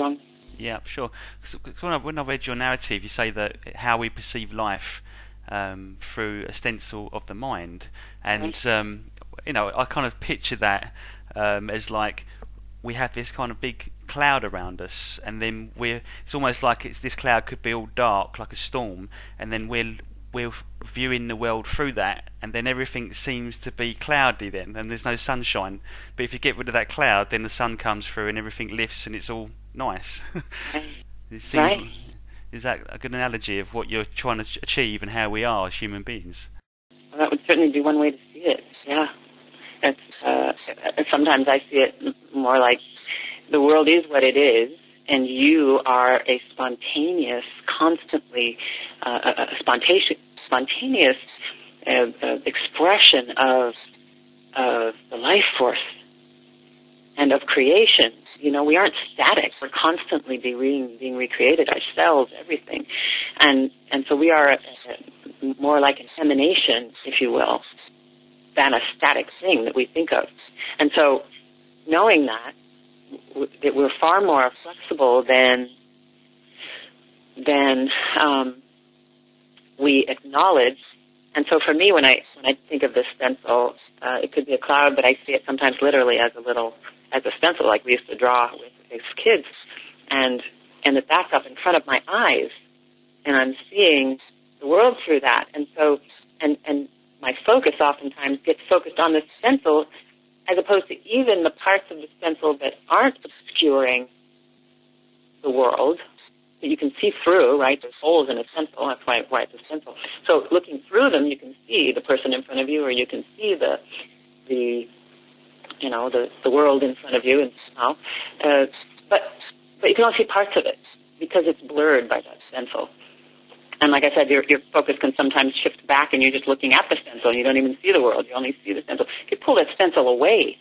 strong. Yeah, sure. 'Cause when I read your narrative, you say that how we perceive life through a stencil of the mind, and I kind of picture that as like we have this kind of big cloud around us, and then it's almost like this cloud could be all dark like a storm, and then we're viewing the world through that, and then everything seems to be cloudy then, and there's no sunshine. But if you get rid of that cloud, then the sun comes through and everything lifts and it's all nice. It seems, Right. is that a good analogy of what you're trying to achieve and how we are as human beings? Well, that would certainly be one way to see it. Yeah. Sometimes I see it more like the world is what it is, and you are a spontaneous, constantly spontaneous expression of the life force and of creation. We aren't static. We're constantly being recreated, our cells, everything. And so we are more like an emanation, if you will, than a static thing that we think of. And so knowing that we're far more flexible than we acknowledge. And so for me, when I think of this stencil, it could be a cloud, but I see it sometimes literally as a stencil, like we used to draw with as kids, and that's up in front of my eyes, and I'm seeing the world through that. And so, and my focus oftentimes gets focused on the stencil, as opposed to even the parts of the stencil that aren't obscuring the world, that you can see through, right? There's holes in a stencil, that's why it's a stencil. So looking through them, you can see the person in front of you, or you can see the world in front of you, and but you can only see parts of it because it's blurred by that stencil. And like I said, your focus can sometimes shift back, and you're just looking at the stencil, and you don't even see the world. You only see the stencil. If you pull that stencil away,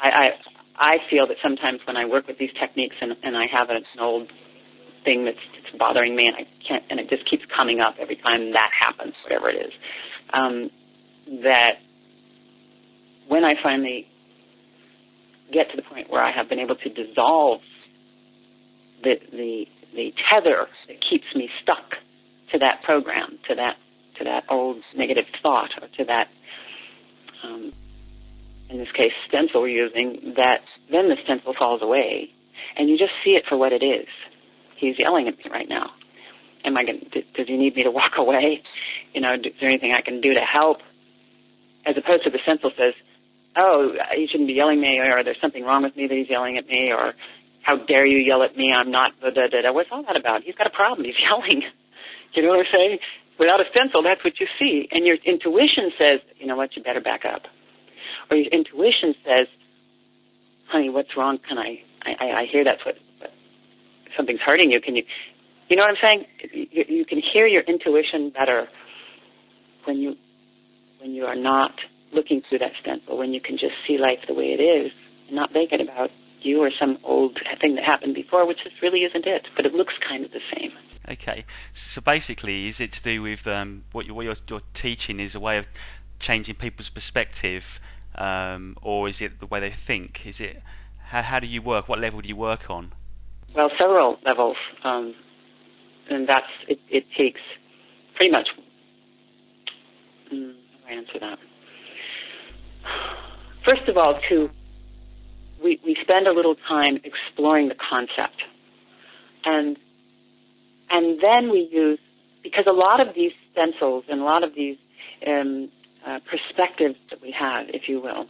I feel that sometimes when I work with these techniques, and I have an old thing that's bothering me, and I can't, and it just keeps coming up every time that happens, whatever it is, that when I finally get to the point where I have been able to dissolve the tether that keeps me stuck to that program, to that old negative thought, or to that, in this case, stencil we're using, that then the stencil falls away, and you just see it for what it is. He's yelling at me right now. Does he need me to walk away? Is there anything I can do to help? As opposed to the stencil says, oh, you shouldn't be yelling at me, or there's something wrong with me that he's yelling at me, or how dare you yell at me, I'm not, What's all that about? He's got a problem, he's yelling. You know what I'm saying? Without a stencil, that's what you see. And your intuition says, you know what, you better back up. Or your intuition says, honey, what's wrong? I hear that's what something's hurting you. You know what I'm saying? You can hear your intuition better when you are not looking through that stencil, when you can just see life the way it is and not make it about you or some old thing that happened before, which just really isn't it, but it looks kind of the same. Okay, so basically, is it to do with what you're teaching is a way of changing people's perspective, or is it the way they think? Is it how do you work? What level do you work on? Well, several levels, and that's it takes pretty much. How do I answer that? First of all, we spend a little time exploring the concept, and then we use, because a lot of these stencils and a lot of these perspectives that we have, if you will,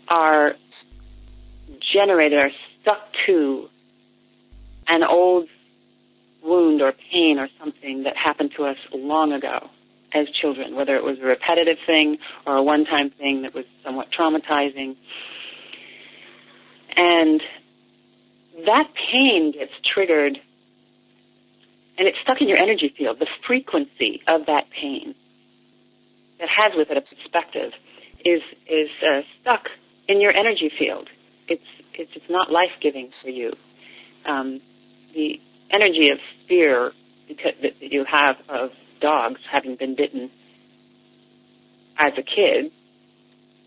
are generated, are stuck to an old wound or pain or something that happened to us long ago as children, whether it was a repetitive thing or a one-time thing that was somewhat traumatizing. And that pain gets triggered, and it's stuck in your energy field. The frequency of that pain that has with it a perspective is stuck in your energy field. It's not life-giving for you. The energy of fear that you have of dogs having been bitten as a kid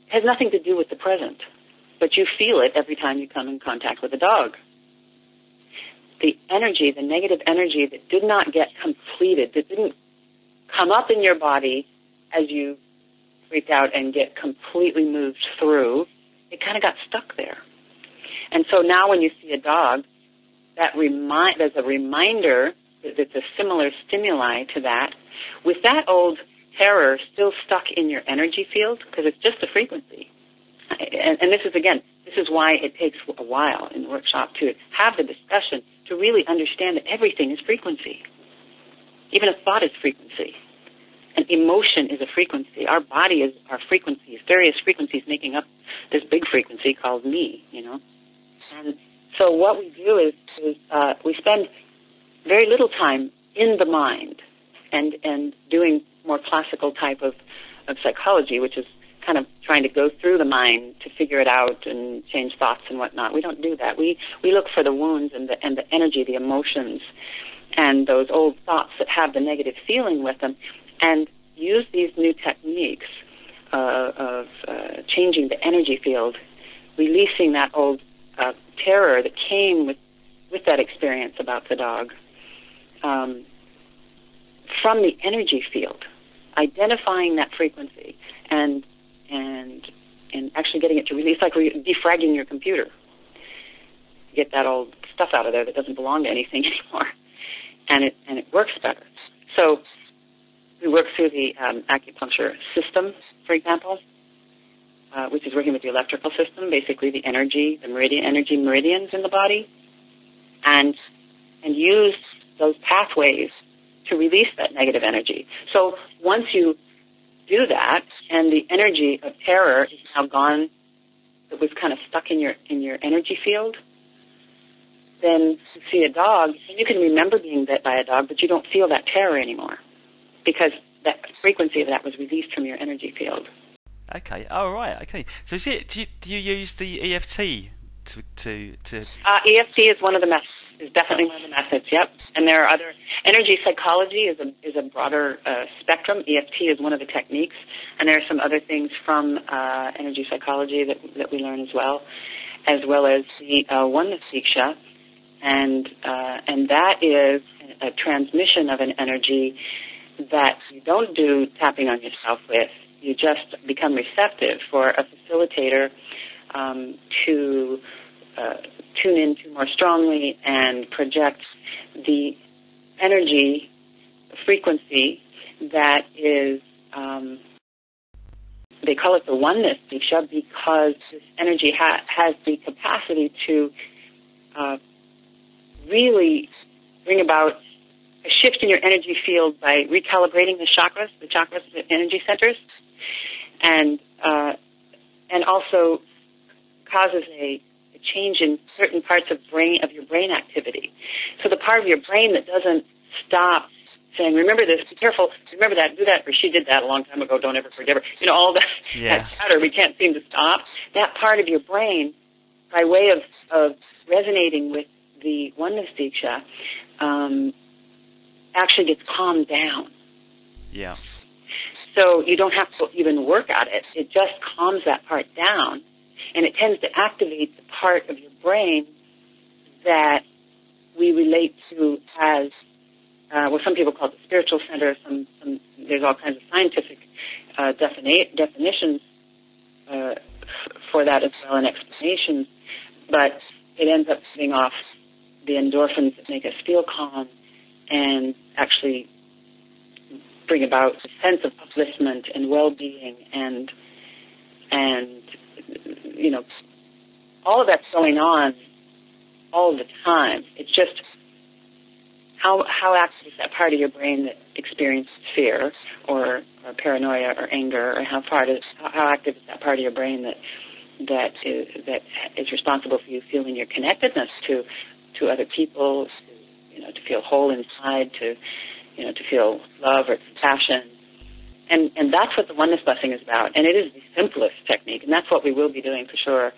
has nothing to do with the present. but you feel it every time you come in contact with a dog. The energy, the negative energy that did not get completed, that didn't come up in your body as you freaked out and get completely moved through, it kind of got stuck there. And so now when you see a dog, there's a reminder that it's a similar stimuli to that, with that old terror still stuck in your energy field, because it's just a frequency. And this is why it takes a while in the workshop to have the discussion, to really understand that everything is frequency. Even a thought is frequency. An emotion is a frequency. Our body is our frequencies, various frequencies making up this big frequency called me, And so what we do is we spend very little time in the mind and doing more classical type of psychology, which is kind of trying to go through the mind to figure it out and change thoughts and whatnot. We don't do that. We look for the wounds and the energy, the emotions, and those old thoughts that have the negative feeling with them, and use these new techniques of changing the energy field, releasing that old terror that came with that experience about the dog, from the energy field, identifying that frequency and actually getting it to release, like defragging your computer. Get that old stuff out of there that doesn't belong to anything anymore, and it works better. So we work through the acupuncture system, for example, which is working with the electrical system, basically the energy meridians in the body, and use those pathways to release that negative energy. So once you do that, and the energy of terror is now gone, that was kind of stuck in your energy field, then you see a dog, and you can remember being bit by a dog, but you don't feel that terror anymore, because that frequency of that was released from your energy field. Okay. Oh, right. Okay. So do you use the EFT to? EFT is one of the methods. Is definitely one of the methods. Yep. And there are other. Energy psychology is a broader spectrum. EFT is one of the techniques, and there are some other things from energy psychology that we learn as well as the Oneness Diksha, and that is a transmission of an energy that you don't do tapping on yourself with. You just become receptive for a facilitator to tune into more strongly and project the energy frequency that is, they call it the Oneness Diksha, because this energy has the capacity to really bring about a shift in your energy field by recalibrating the chakras, the energy centers, and also causes a change in certain parts of your brain activity. So the part of your brain that doesn't stop saying, remember this, be careful, remember that, do that, or she did that a long time ago, don't ever forget her, all that, that chatter we can't seem to stop, that part of your brain, by way of resonating with the Oneness Diksha, actually gets calmed down. Yeah. So you don't have to even work at it. It just calms that part down, and it tends to activate the part of your brain that we relate to as, some people call it the spiritual center. There's all kinds of scientific definitions for that as well, and explanations. But it ends up giving off the endorphins that make us feel calm and actually bring about a sense of upliftment and well-being and all of that's going on all the time. It's just how active is that part of your brain that experiences fear or paranoia or anger, or how active is that part of your brain that is responsible for you feeling your connectedness to other people, to feel whole inside, to feel love or compassion. And that's what the Oneness Blessing is about. And it is the simplest technique, and that's what we will be doing for sure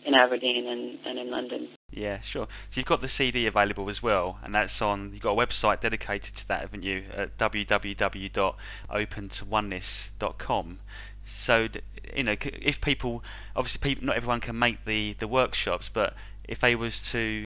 in Aberdeen and in London. Yeah, sure. So you've got the CD available as well, and that's you've got a website dedicated to that, haven't you, at www.opentooneness.com. So if people, obviously, not everyone can make the workshops, but if they was to